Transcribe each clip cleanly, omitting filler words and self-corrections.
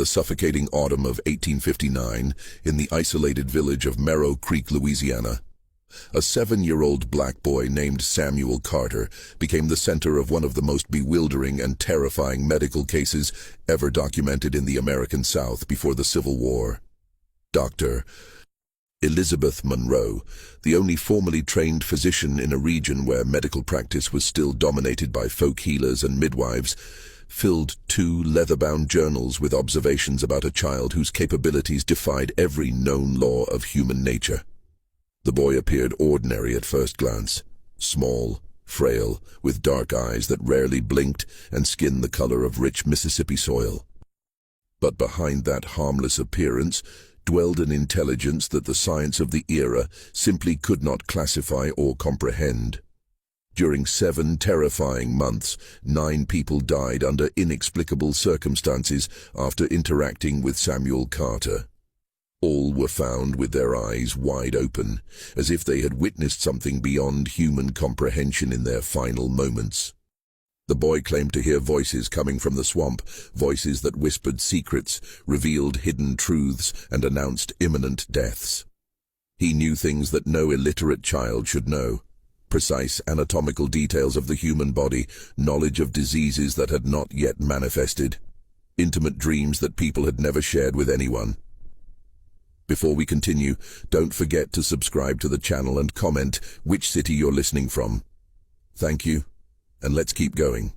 the suffocating autumn of 1859, in the isolated village of Merrow Creek, Louisiana, a 7-year-old black boy named Samuel Carter became the center of one of the most bewildering and terrifying medical cases ever documented in the American South before the Civil War. Dr. Elizabeth Monroe, the only formally trained physician in a region where medical practice was still dominated by folk healers and midwives, filled 2 leather-bound journals with observations about a child whose capabilities defied every known law of human nature. The boy appeared ordinary at first glance, small, frail, with dark eyes that rarely blinked and skin the color of rich Mississippi soil. But behind that harmless appearance dwelled an intelligence that the science of the era simply could not classify or comprehend. During 7 terrifying months, 9 people died under inexplicable circumstances after interacting with Samuel Carter. All were found with their eyes wide open, as if they had witnessed something beyond human comprehension in their final moments. The boy claimed to hear voices coming from the swamp, voices that whispered secrets, revealed hidden truths, and announced imminent deaths. He knew things that no illiterate child should know: precise anatomical details of the human body, knowledge of diseases that had not yet manifested, intimate dreams that people had never shared with anyone. Before we continue, don't forget to subscribe to the channel and comment which city you're listening from. Thank you, and let's keep going.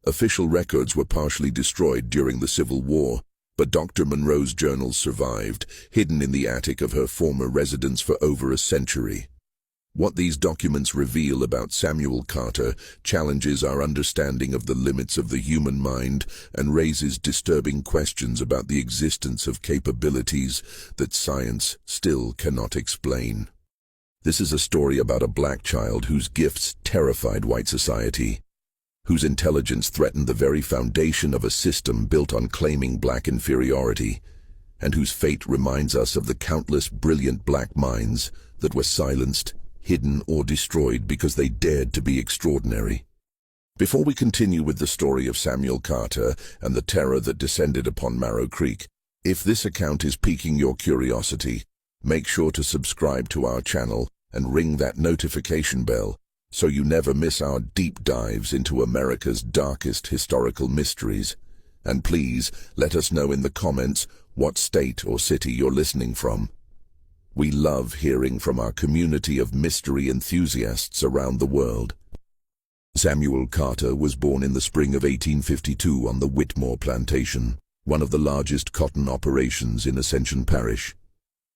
Official records were partially destroyed during the Civil War, but Dr. Monroe's journals survived, hidden in the attic of her former residence for over a century. What these documents reveal about Samuel Carter challenges our understanding of the limits of the human mind and raises disturbing questions about the existence of capabilities that science still cannot explain. This is a story about a black child whose gifts terrified white society, whose intelligence threatened the very foundation of a system built on claiming black inferiority, and whose fate reminds us of the countless brilliant black minds that were silenced, hidden, or destroyed because they dared to be extraordinary. Before we continue with the story of Samuel Carter and the terror that descended upon Merrow Creek, if this account is piquing your curiosity, make sure to subscribe to our channel and ring that notification bell so you never miss our deep dives into America's darkest historical mysteries. And please let us know in the comments what state or city you're listening from. We love hearing from our community of mystery enthusiasts around the world. Samuel Carter was born in the spring of 1852 on the Whitmore Plantation, one of the largest cotton operations in Ascension Parish.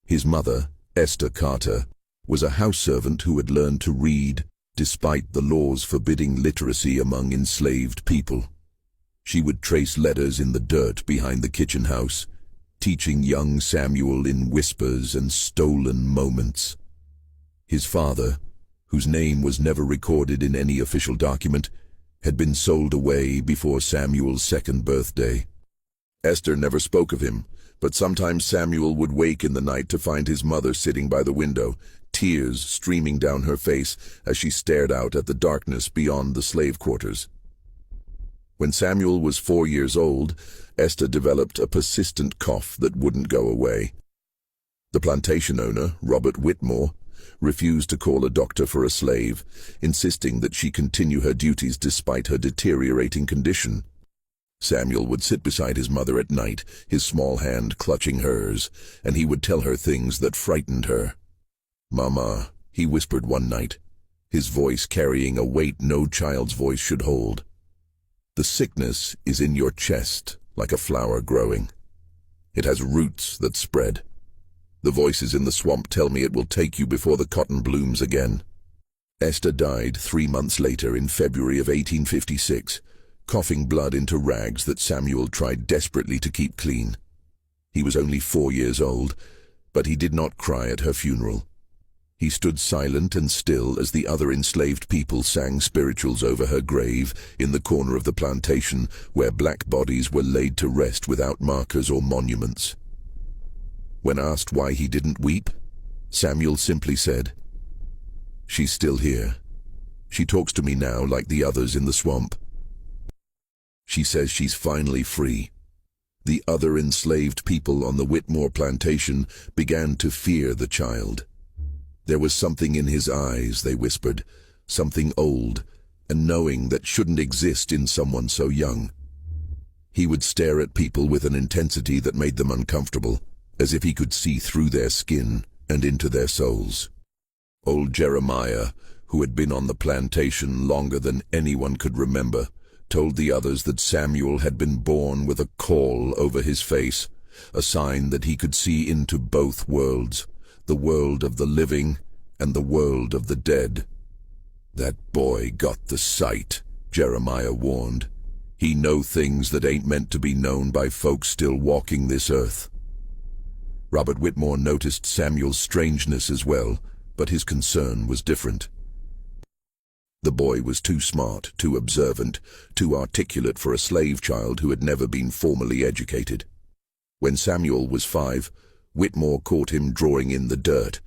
His mother, Esther Carter, was a house servant who had learned to read despite the laws forbidding literacy among enslaved people. She would trace letters in the dirt behind the kitchen house, teaching young Samuel in whispers and stolen moments. His father, whose name was never recorded in any official document, had been sold away before Samuel's 2nd birthday. Esther never spoke of him, but sometimes Samuel would wake in the night to find his mother sitting by the window, tears streaming down her face as she stared out at the darkness beyond the slave quarters. When Samuel was 4 years old, Esther developed a persistent cough that wouldn't go away. The plantation owner, Robert Whitmore, refused to call a doctor for a slave, insisting that she continue her duties despite her deteriorating condition. Samuel would sit beside his mother at night, his small hand clutching hers, and he would tell her things that frightened her. "Mama," he whispered one night, his voice carrying a weight no child's voice should hold. "The sickness is in your chest, like a flower growing. It has roots that spread. The voices in the swamp tell me it will take you before the cotton blooms again." Esther died 3 months later in February of 1856, coughing blood into rags that Samuel tried desperately to keep clean. He was only 4 years old, but he did not cry at her funeral. He stood silent and still as the other enslaved people sang spirituals over her grave in the corner of the plantation where black bodies were laid to rest without markers or monuments. When asked why he didn't weep, Samuel simply said, "She's still here. She talks to me now like the others in the swamp. She says she's finally free." The other enslaved people on the Whitmore plantation began to fear the child. There was something in his eyes, they whispered, something old and knowing that shouldn't exist in someone so young. He would stare at people with an intensity that made them uncomfortable, as if he could see through their skin and into their souls. Old Jeremiah, who had been on the plantation longer than anyone could remember, told the others that Samuel had been born with a caul over his face, a sign that he could see into both worlds, the world of the living and the world of the dead. "That boy got the sight," Jeremiah warned. "He know things that ain't meant to be known by folks still walking this earth." Robert Whitmore noticed Samuel's strangeness as well, but his concern was different. The boy was too smart, too observant, too articulate for a slave child who had never been formally educated. When Samuel was 5, Whitmore caught him drawing in the dirt,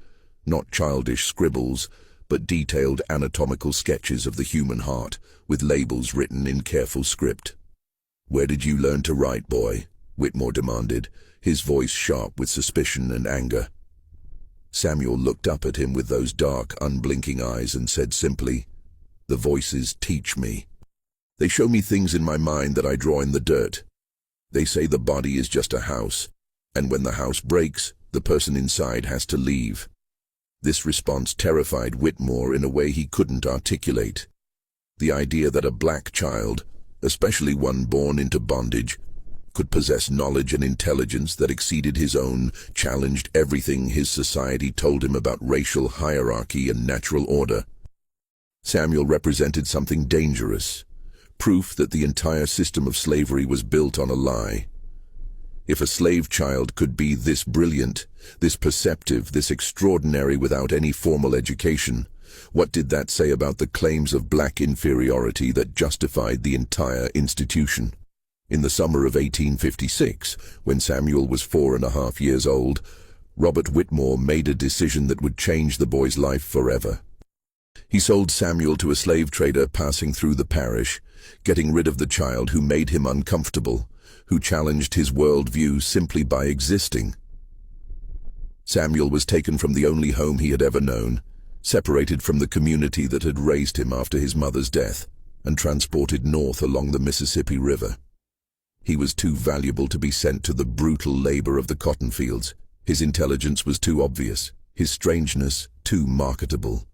not childish scribbles, but detailed anatomical sketches of the human heart, with labels written in careful script. "Where did you learn to write, boy?" Whitmore demanded, his voice sharp with suspicion and anger. Samuel looked up at him with those dark, unblinking eyes and said simply, "The voices teach me. They show me things in my mind that I draw in the dirt. They say the body is just a house, and when the house breaks, the person inside has to leave." This response terrified Whitmore in a way he couldn't articulate. The idea that a black child, especially one born into bondage, could possess knowledge and intelligence that exceeded his own, challenged everything his society told him about racial hierarchy and natural order. Samuel represented something dangerous, proof that the entire system of slavery was built on a lie. If a slave child could be this brilliant, this perceptive, this extraordinary without any formal education, what did that say about the claims of black inferiority that justified the entire institution? In the summer of 1856, when Samuel was 4.5 years old, Robert Whitmore made a decision that would change the boy's life forever. He sold Samuel to a slave trader passing through the parish, getting rid of the child who made him uncomfortable, who challenged his worldview simply by existing. Samuel was taken from the only home he had ever known, separated from the community that had raised him after his mother's death, and transported north along the Mississippi River. He was too valuable to be sent to the brutal labor of the cotton fields. His intelligence was too obvious, his strangeness too marketable.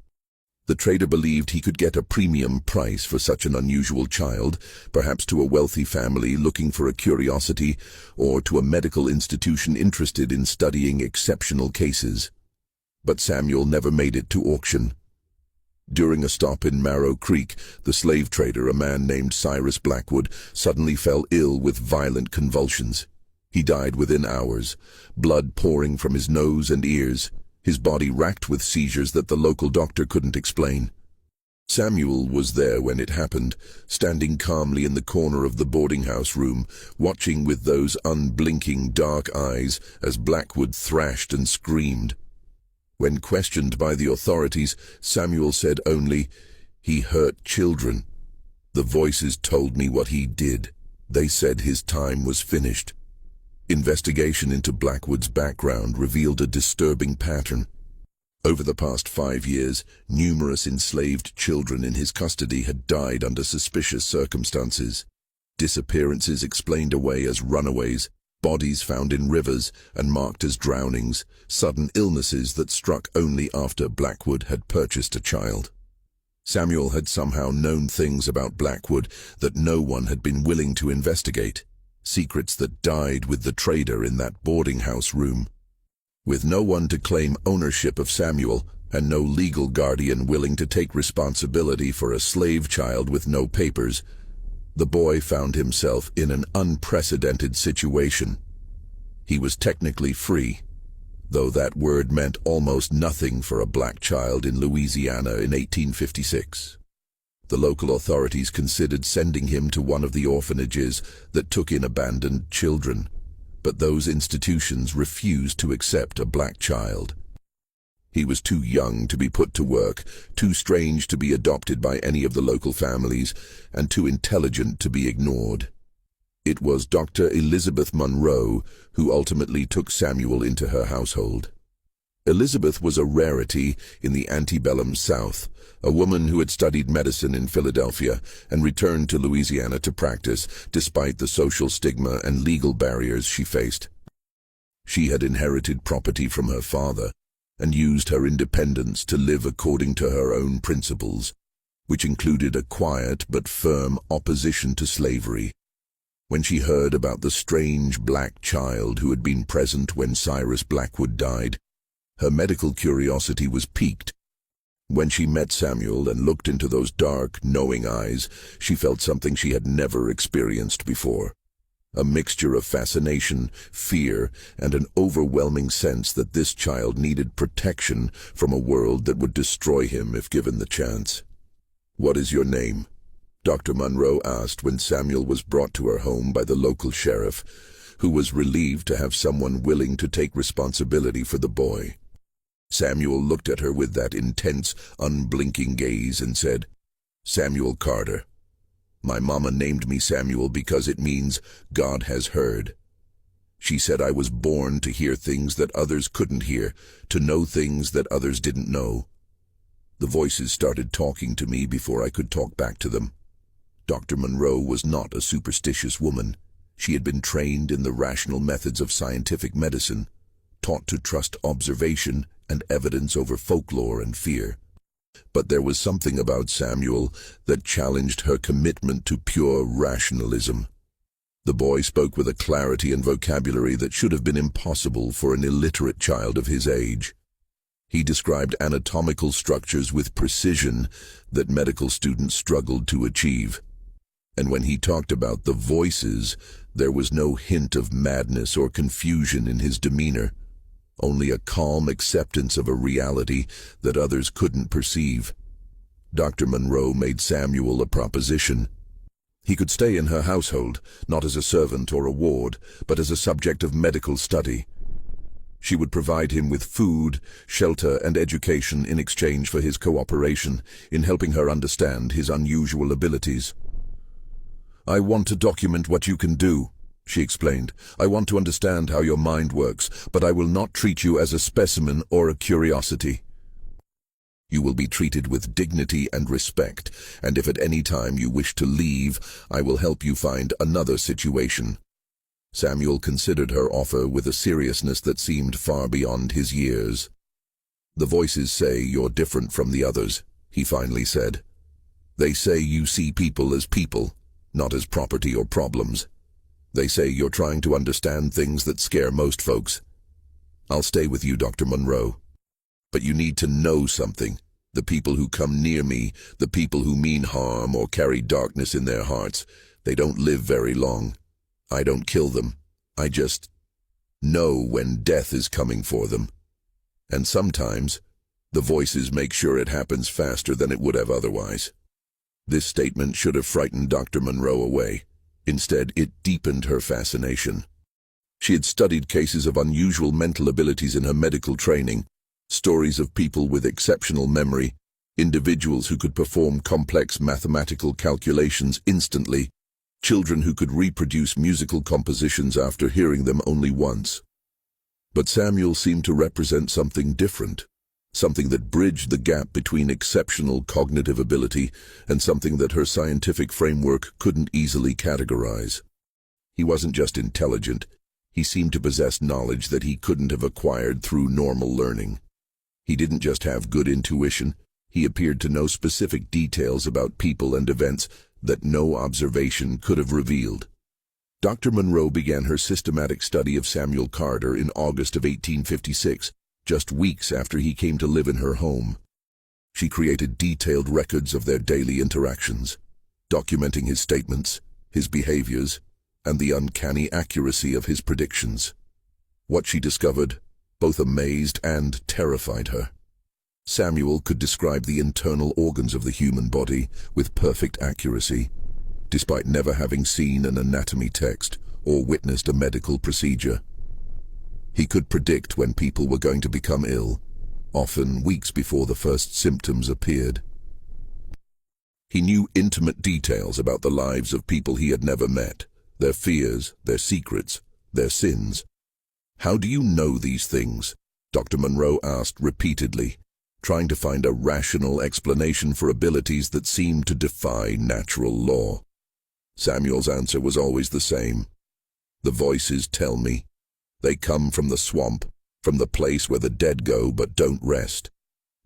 The trader believed he could get a premium price for such an unusual child, perhaps to a wealthy family looking for a curiosity, or to a medical institution interested in studying exceptional cases. But Samuel never made it to auction. During a stop in Marrow Creek, the slave trader, a man named Cyrus Blackwood, suddenly fell ill with violent convulsions. He died within hours, blood pouring from his nose and ears, his body racked with seizures that the local doctor couldn't explain. Samuel was there when it happened, standing calmly in the corner of the boarding house room, watching with those unblinking dark eyes as Blackwood thrashed and screamed. When questioned by the authorities, Samuel said only, "He hurt children. The voices told me what he did. They said his time was finished." Investigation into Blackwood's background revealed a disturbing pattern. Over the past 5 years, numerous enslaved children in his custody had died under suspicious circumstances. Disappearances explained away as runaways, bodies found in rivers and marked as drownings, sudden illnesses that struck only after Blackwood had purchased a child. Samuel had somehow known things about Blackwood that no one had been willing to investigate. Secrets that died with the trader in that boarding house room. With no one to claim ownership of Samuel, and no legal guardian willing to take responsibility for a slave child with no papers, the boy found himself in an unprecedented situation. He was technically free, though that word meant almost nothing for a black child in Louisiana in 1856. The local authorities considered sending him to one of the orphanages that took in abandoned children, but those institutions refused to accept a black child. He was too young to be put to work, too strange to be adopted by any of the local families, and too intelligent to be ignored. It was Dr. Elizabeth Monroe who ultimately took Samuel into her household. Elizabeth was a rarity in the antebellum South, a woman who had studied medicine in Philadelphia and returned to Louisiana to practice despite the social stigma and legal barriers she faced. She had inherited property from her father and used her independence to live according to her own principles, which included a quiet but firm opposition to slavery. When she heard about the strange black child who had been present when Cyrus Blackwood died, her medical curiosity was piqued. When she met Samuel and looked into those dark, knowing eyes, she felt something she had never experienced before. A mixture of fascination, fear, and an overwhelming sense that this child needed protection from a world that would destroy him if given the chance. "What is your name?" Dr. Monroe asked when Samuel was brought to her home by the local sheriff, who was relieved to have someone willing to take responsibility for the boy. Samuel looked at her with that intense, unblinking gaze and said, "Samuel Carter. My mama named me Samuel because it means God has heard. She said I was born to hear things that others couldn't hear, to know things that others didn't know." The voices started talking to me before I could talk back to them. Dr. Monroe was not a superstitious woman. She had been trained in the rational methods of scientific medicine, taught to trust observation and evidence over folklore and fear. But there was something about Samuel that challenged her commitment to pure rationalism. The boy spoke with a clarity and vocabulary that should have been impossible for an illiterate child of his age. He described anatomical structures with precision that medical students struggled to achieve. And when he talked about the voices, there was no hint of madness or confusion in his demeanor, only a calm acceptance of a reality that others couldn't perceive. Dr. Monroe made Samuel a proposition. He could stay in her household, not as a servant or a ward, but as a subject of medical study. She would provide him with food, shelter, and education in exchange for his cooperation in helping her understand his unusual abilities. "I want to document what you can do," she explained. "I want to understand how your mind works, but I will not treat you as a specimen or a curiosity. You will be treated with dignity and respect, and if at any time you wish to leave, I will help you find another situation." Samuel considered her offer with a seriousness that seemed far beyond his years. "The voices say you're different from the others," he finally said. "They say you see people as people, not as property or problems. They say you're trying to understand things that scare most folks. I'll stay with you, Dr. Monroe. But you need to know something. The people who come near me, the people who mean harm or carry darkness in their hearts, they don't live very long. I don't kill them. I just know when death is coming for them. And sometimes, the voices make sure it happens faster than it would have otherwise." This statement should have frightened Dr. Monroe away. Instead, it deepened her fascination. She had studied cases of unusual mental abilities in her medical training, stories of people with exceptional memory, individuals who could perform complex mathematical calculations instantly, children who could reproduce musical compositions after hearing them only once. But Samuel seemed to represent something different, something that bridged the gap between exceptional cognitive ability and something that her scientific framework couldn't easily categorize. He wasn't just intelligent, he seemed to possess knowledge that he couldn't have acquired through normal learning. He didn't just have good intuition, he appeared to know specific details about people and events that no observation could have revealed. Dr. Monroe began her systematic study of Samuel Carter in August of 1856, just weeks after he came to live in her home. She created detailed records of their daily interactions, documenting his statements, his behaviors, and the uncanny accuracy of his predictions. What she discovered both amazed and terrified her. Samuel could describe the internal organs of the human body with perfect accuracy, despite never having seen an anatomy text or witnessed a medical procedure. He could predict when people were going to become ill, often weeks before the first symptoms appeared. He knew intimate details about the lives of people he had never met, their fears, their secrets, their sins. "How do you know these things?" Dr. Monroe asked repeatedly, trying to find a rational explanation for abilities that seemed to defy natural law. Samuel's answer was always the same. "The voices tell me. They come from the swamp, from the place where the dead go but don't rest.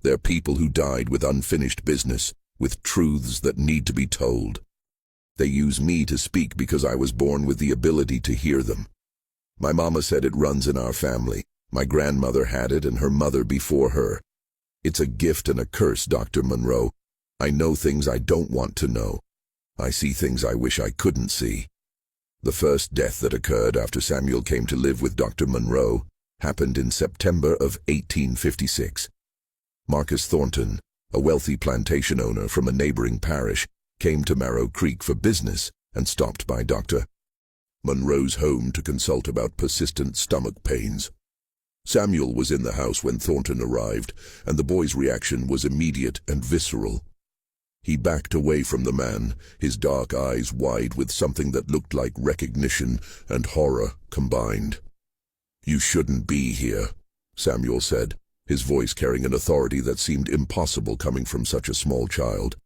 They're people who died with unfinished business, with truths that need to be told. They use me to speak because I was born with the ability to hear them. My mama said it runs in our family. My grandmother had it and her mother before her. It's a gift and a curse, Dr. Monroe. I know things I don't want to know. I see things I wish I couldn't see." The first death that occurred after Samuel came to live with Dr. Monroe happened in September of 1856. Marcus Thornton, a wealthy plantation owner from a neighboring parish, came to Marrow Creek for business and stopped by Dr. Monroe's home to consult about persistent stomach pains. Samuel was in the house when Thornton arrived, and the boy's reaction was immediate and visceral. He backed away from the man, his dark eyes wide with something that looked like recognition and horror combined. "You shouldn't be here," Samuel said, his voice carrying an authority that seemed impossible coming from such a small child.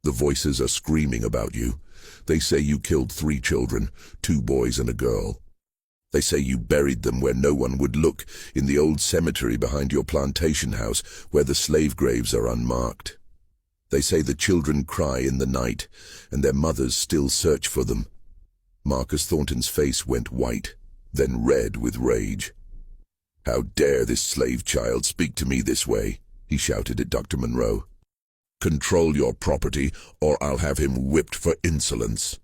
"The voices are screaming about you. They say you killed 3 children, 2 boys and a girl. They say you buried them where no one would look, in the old cemetery behind your plantation house, where the slave graves are unmarked. They say the children cry in the night, and their mothers still search for them." Marcus Thornton's face went white, then red with rage. "How dare this slave child speak to me this way?" he shouted at Dr. Monroe. "Control your property, or I'll have him whipped for insolence."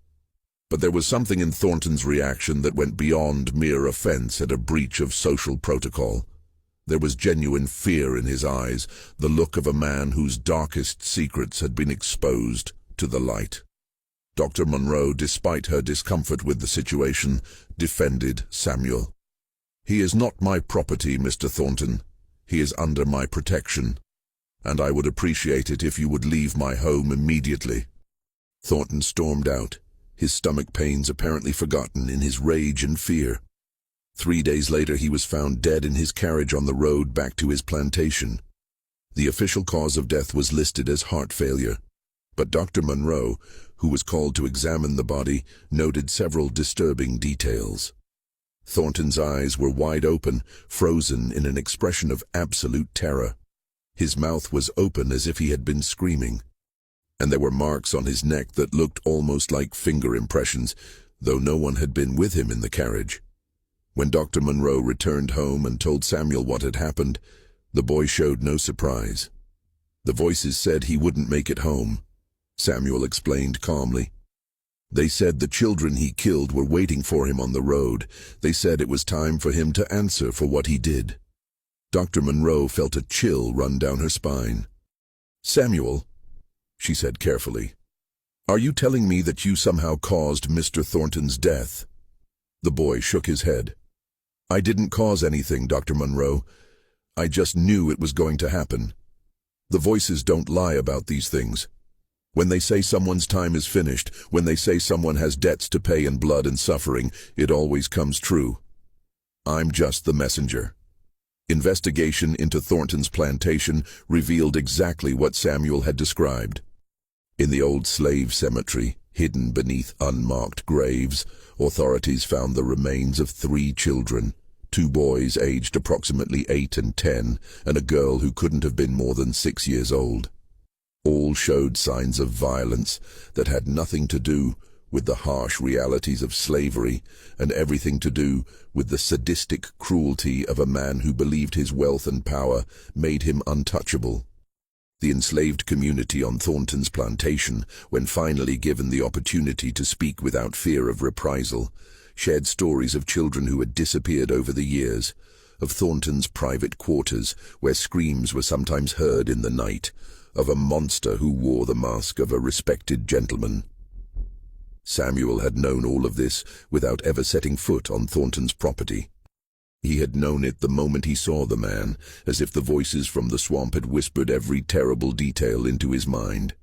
But there was something in Thornton's reaction that went beyond mere offense and a breach of social protocol. There was genuine fear in his eyes, the look of a man whose darkest secrets had been exposed to the light. Dr. Monroe, despite her discomfort with the situation, defended Samuel. "He is not my property, Mr. Thornton. He is under my protection, and I would appreciate it if you would leave my home immediately." Thornton stormed out, his stomach pains apparently forgotten in his rage and fear. 3 days later he was found dead in his carriage on the road back to his plantation. The official cause of death was listed as heart failure, but Dr. Monroe, who was called to examine the body, noted several disturbing details. Thornton's eyes were wide open, frozen in an expression of absolute terror. His mouth was open as if he had been screaming, and there were marks on his neck that looked almost like finger impressions, though no one had been with him in the carriage. When Dr. Monroe returned home and told Samuel what had happened, the boy showed no surprise. "The voices said he wouldn't make it home," Samuel explained calmly. "They said the children he killed were waiting for him on the road. They said it was time for him to answer for what he did." Dr. Monroe felt a chill run down her spine. "Samuel," she said carefully, "are you telling me that you somehow caused Mr. Thornton's death?" The boy shook his head. "I didn't cause anything, Dr. Monroe. I just knew it was going to happen. The voices don't lie about these things. When they say someone's time is finished, when they say someone has debts to pay in blood and suffering, it always comes true. I'm just the messenger." Investigation into Thornton's plantation revealed exactly what Samuel had described. In the old slave cemetery, hidden beneath unmarked graves, authorities found the remains of 3 children, 2 boys aged approximately 8 and 10, and a girl who couldn't have been more than 6 years old. All showed signs of violence that had nothing to do with the harsh realities of slavery and everything to do with the sadistic cruelty of a man who believed his wealth and power made him untouchable. The enslaved community on Thornton's plantation, when finally given the opportunity to speak without fear of reprisal, shared stories of children who had disappeared over the years, of Thornton's private quarters, where screams were sometimes heard in the night, of a monster who wore the mask of a respected gentleman. Samuel had known all of this without ever setting foot on Thornton's property. He had known it the moment he saw the man, as if the voices from the swamp had whispered every terrible detail into his mind.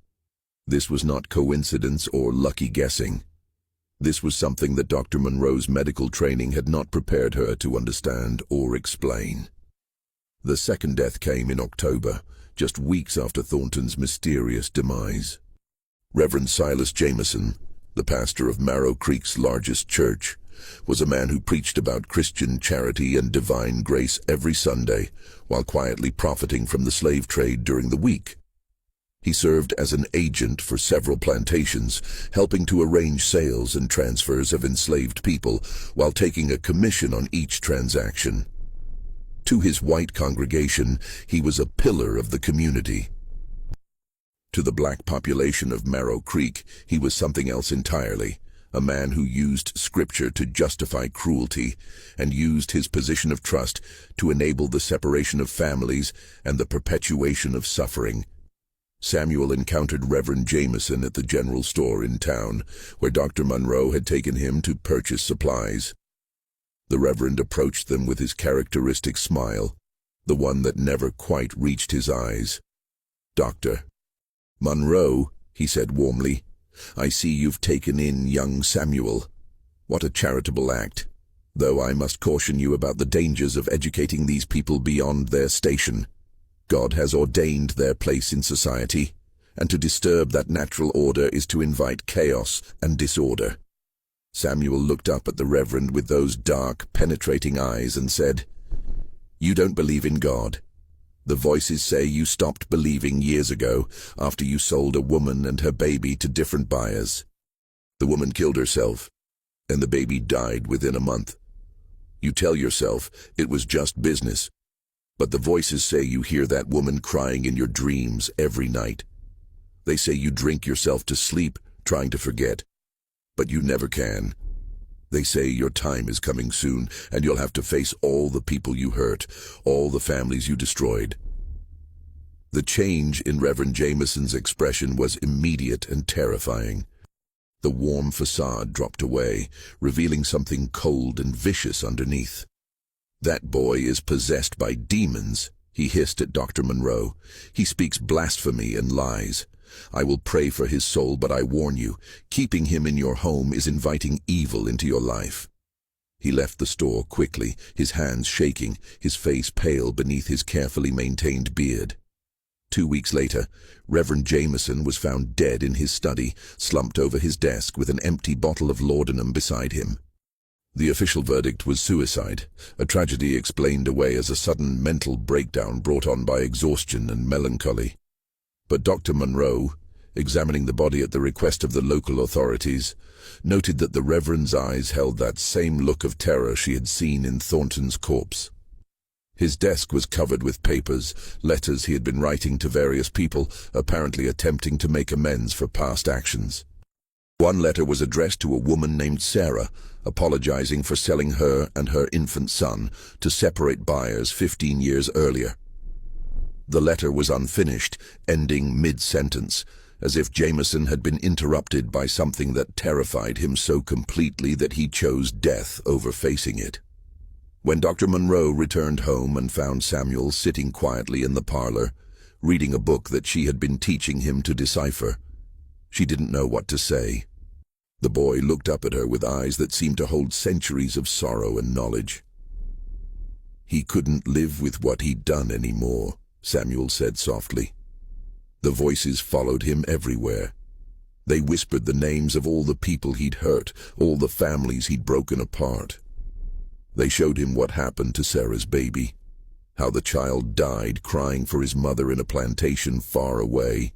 This was not coincidence or lucky guessing. This was something that Dr. Monroe's medical training had not prepared her to understand or explain. The second death came in October, just weeks after Thornton's mysterious demise. Reverend Silas Jameson, the pastor of Marrow Creek's largest church, was a man who preached about Christian charity and divine grace every Sunday, while quietly profiting from the slave trade during the week. He served as an agent for several plantations, helping to arrange sales and transfers of enslaved people, while taking a commission on each transaction. To his white congregation, he was a pillar of the community. To the black population of Marrow Creek, he was something else entirely, a man who used scripture to justify cruelty and used his position of trust to enable the separation of families and the perpetuation of suffering. Samuel encountered Reverend Jameson at the general store in town, where Dr. Monroe had taken him to purchase supplies. The Reverend approached them with his characteristic smile, the one that never quite reached his eyes. "Dr. Monroe," he said warmly, "I see you've taken in young Samuel. What a charitable act, though I must caution you about the dangers of educating these people beyond their station. God has ordained their place in society, and to disturb that natural order is to invite chaos and disorder." Samuel looked up at the Reverend with those dark, penetrating eyes and said, "You don't believe in God. The voices say you stopped believing years ago after you sold a woman and her baby to different buyers. The woman killed herself, and the baby died within a month. You tell yourself it was just business, but the voices say you hear that woman crying in your dreams every night. They say you drink yourself to sleep trying to forget, but you never can. They say your time is coming soon, and you'll have to face all the people you hurt, all the families you destroyed." The change in Reverend Jameson's expression was immediate and terrifying. The warm facade dropped away, revealing something cold and vicious underneath. "That boy is possessed by demons," he hissed at Dr. Monroe. "He speaks blasphemy and lies. I will pray for his soul, but I warn you, keeping him in your home is inviting evil into your life." He left the store quickly, his hands shaking, his face pale beneath his carefully maintained beard. 2 weeks later, Reverend Jameson was found dead in his study, slumped over his desk with an empty bottle of laudanum beside him. The official verdict was suicide, a tragedy explained away as a sudden mental breakdown brought on by exhaustion and melancholy. But Dr. Monroe, examining the body at the request of the local authorities, noted that the Reverend's eyes held that same look of terror she had seen in Thornton's corpse. His desk was covered with papers, letters he had been writing to various people, apparently attempting to make amends for past actions. One letter was addressed to a woman named Sarah, apologizing for selling her and her infant son to separate buyers 15 years earlier. The letter was unfinished, ending mid-sentence, as if Jameson had been interrupted by something that terrified him so completely that he chose death over facing it. When Dr. Monroe returned home and found Samuel sitting quietly in the parlor, reading a book that she had been teaching him to decipher, she didn't know what to say. The boy looked up at her with eyes that seemed to hold centuries of sorrow and knowledge. "He couldn't live with what he'd done anymore," Samuel said softly. The voices followed him everywhere. They whispered the names of all the people he'd hurt, all the families he'd broken apart. They showed him what happened to Sarah's baby, how the child died crying for his mother in a plantation far away.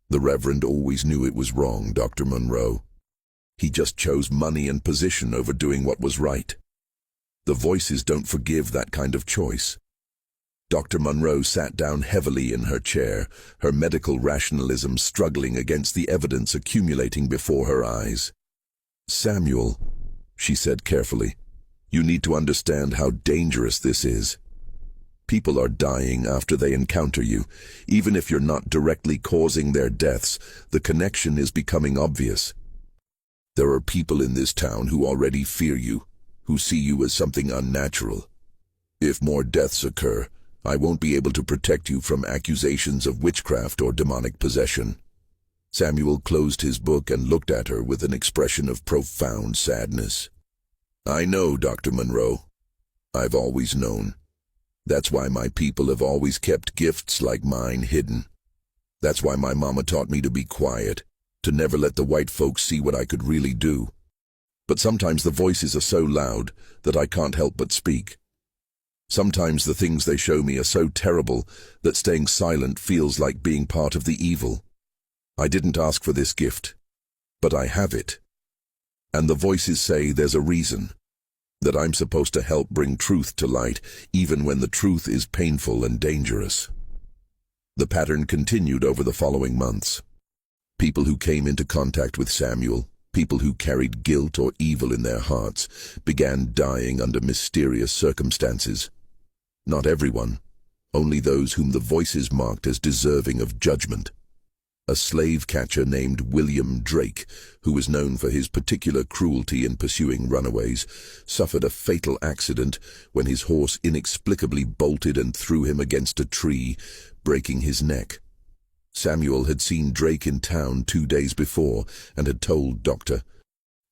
The Reverend always knew it was wrong, Dr. Monroe. He just chose money and position over doing what was right. The voices don't forgive that kind of choice. Dr. Monroe sat down heavily in her chair, her medical rationalism struggling against the evidence accumulating before her eyes. "Samuel," she said carefully, "you need to understand how dangerous this is. People are dying after they encounter you. Even if you're not directly causing their deaths, the connection is becoming obvious. There are people in this town who already fear you, who see you as something unnatural. If more deaths occur, I won't be able to protect you from accusations of witchcraft or demonic possession. Samuel closed his book and looked at her with an expression of profound sadness. "I know, Dr. Monroe. I've always known. That's why my people have always kept gifts like mine hidden. That's why my mama taught me to be quiet, to never let the white folks see what I could really do. But sometimes the voices are so loud that I can't help but speak. Sometimes the things they show me are so terrible that staying silent feels like being part of the evil. I didn't ask for this gift, but I have it. And the voices say there's a reason, that I'm supposed to help bring truth to light, even when the truth is painful and dangerous." The pattern continued over the following months. People who came into contact with Samuel, people who carried guilt or evil in their hearts, began dying under mysterious circumstances. Not everyone, only those whom the voices marked as deserving of judgment. A slave catcher named William Drake, who was known for his particular cruelty in pursuing runaways, suffered a fatal accident when his horse inexplicably bolted and threw him against a tree, breaking his neck. Samuel had seen Drake in town 2 days before and had told Dr.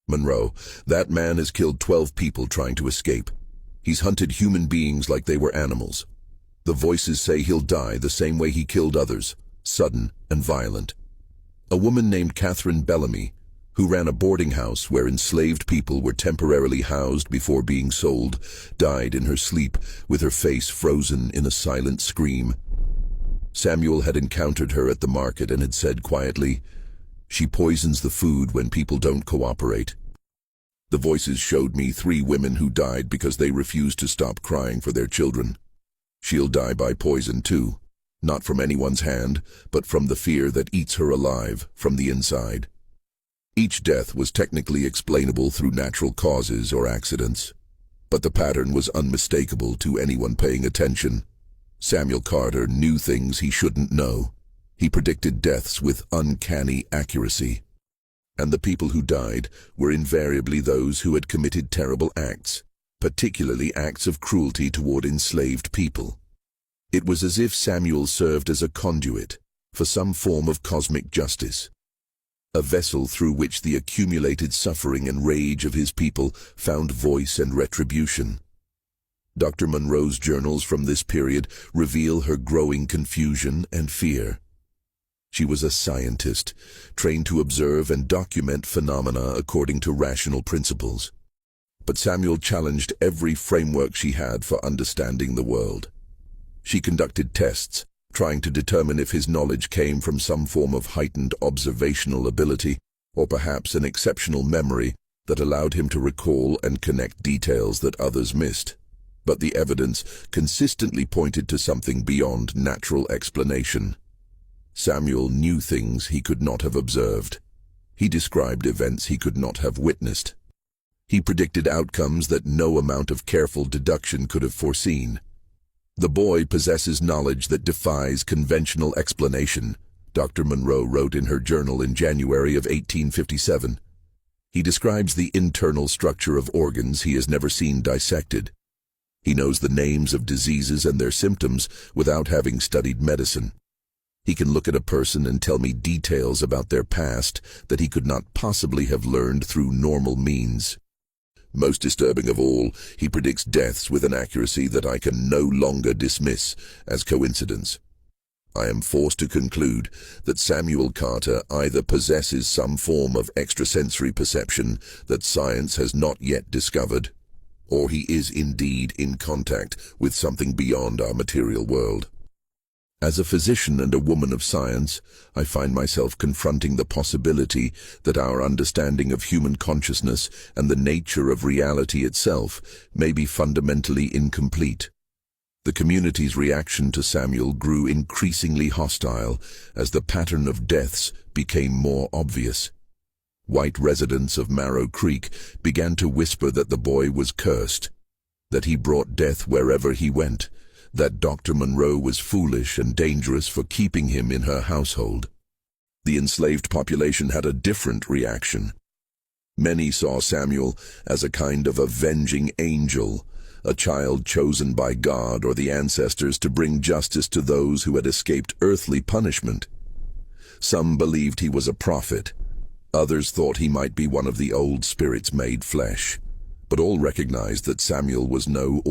Monroe, "That man has killed 12 people trying to escape. He's hunted human beings like they were animals. The voices say he'll die the same way he killed others, sudden and violent." A woman named Catherine Bellamy, who ran a boarding house where enslaved people were temporarily housed before being sold, died in her sleep with her face frozen in a silent scream. Samuel had encountered her at the market and had said quietly, "She poisons the food when people don't cooperate." The voices showed me 3 women who died because they refused to stop crying for their children. She'll die by poison too, not from anyone's hand, but from the fear that eats her alive from the inside. Each death was technically explainable through natural causes or accidents, but the pattern was unmistakable to anyone paying attention. Samuel Carter knew things he shouldn't know. He predicted deaths with uncanny accuracy. And the people who died were invariably those who had committed terrible acts, particularly acts of cruelty toward enslaved people. It was as if Samuel served as a conduit for some form of cosmic justice, a vessel through which the accumulated suffering and rage of his people found voice and retribution. Dr. Monroe's journals from this period reveal her growing confusion and fear. She was a scientist, trained to observe and document phenomena according to rational principles. But Samuel challenged every framework she had for understanding the world. She conducted tests, trying to determine if his knowledge came from some form of heightened observational ability, or perhaps an exceptional memory that allowed him to recall and connect details that others missed. But the evidence consistently pointed to something beyond natural explanation. Samuel knew things he could not have observed. He described events he could not have witnessed. He predicted outcomes that no amount of careful deduction could have foreseen. "The boy possesses knowledge that defies conventional explanation," Dr. Monroe wrote in her journal in January of 1857. He describes the internal structure of organs he has never seen dissected. He knows the names of diseases and their symptoms without having studied medicine. He can look at a person and tell me details about their past that he could not possibly have learned through normal means. Most disturbing of all, he predicts deaths with an accuracy that I can no longer dismiss as coincidence. I am forced to conclude that Samuel Carter either possesses some form of extrasensory perception that science has not yet discovered, or he is indeed in contact with something beyond our material world. As a physician and a woman of science, I find myself confronting the possibility that our understanding of human consciousness and the nature of reality itself may be fundamentally incomplete. The community's reaction to Samuel grew increasingly hostile as the pattern of deaths became more obvious. White residents of Marrow Creek began to whisper that the boy was cursed, that he brought death wherever he went, that Dr. Monroe was foolish and dangerous for keeping him in her household. The enslaved population had a different reaction. Many saw Samuel as a kind of avenging angel, a child chosen by God or the ancestors to bring justice to those who had escaped earthly punishment. Some believed he was a prophet. Others thought he might be one of the old spirits made flesh. But all recognized that Samuel was no